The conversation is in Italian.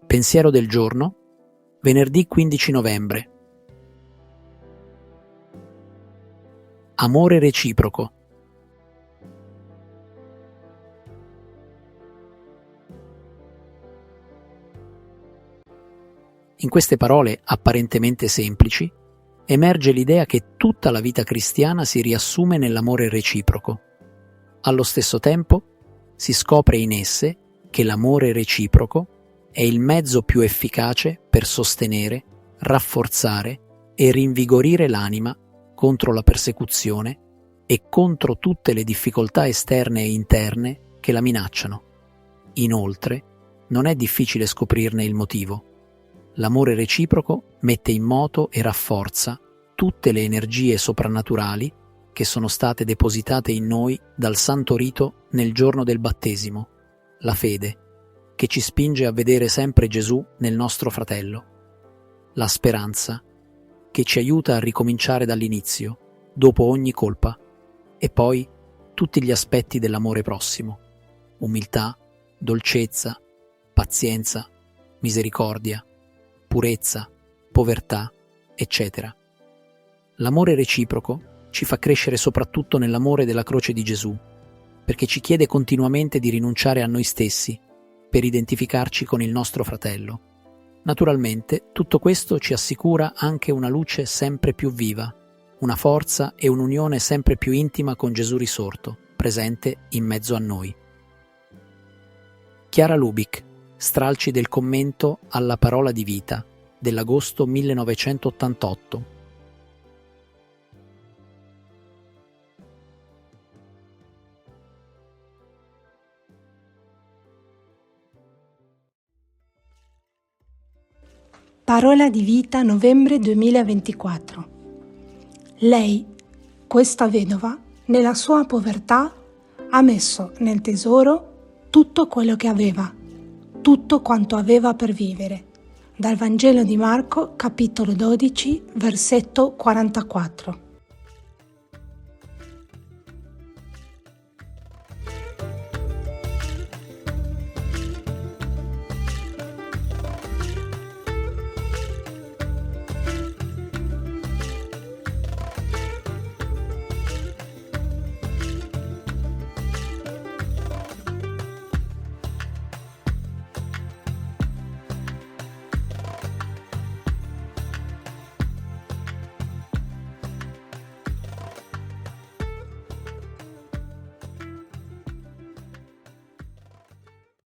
Pensiero del giorno, venerdì 15 novembre. Amore reciproco. In queste parole apparentemente semplici emerge l'idea che tutta la vita cristiana si riassume nell'amore reciproco. Allo stesso tempo si scopre in esse che l'amore reciproco è il mezzo più efficace per sostenere, rafforzare e rinvigorire l'anima contro la persecuzione e contro tutte le difficoltà esterne e interne che la minacciano. Inoltre, non è difficile scoprirne il motivo. L'amore reciproco mette in moto e rafforza tutte le energie soprannaturali che sono state depositate in noi dal santo rito nel giorno del battesimo, la fede, che ci spinge a vedere sempre Gesù nel nostro fratello, la speranza, che ci aiuta a ricominciare dall'inizio, dopo ogni colpa, e poi tutti gli aspetti dell'amore prossimo: umiltà, dolcezza, pazienza, misericordia, purezza, povertà, eccetera. L'amore reciproco ci fa crescere soprattutto nell'amore della croce di Gesù, perché ci chiede continuamente di rinunciare a noi stessi per identificarci con il nostro fratello. Naturalmente, tutto questo ci assicura anche una luce sempre più viva, una forza e un'unione sempre più intima con Gesù risorto, presente in mezzo a noi. Chiara Lubich, stralci del commento alla Parola di Vita dell'agosto 1988. Parola di Vita novembre 2024. Lei, questa vedova, nella sua povertà ha messo nel tesoro tutto quello che aveva, tutto quanto aveva per vivere. Dal Vangelo di Marco, capitolo 12, versetto 44.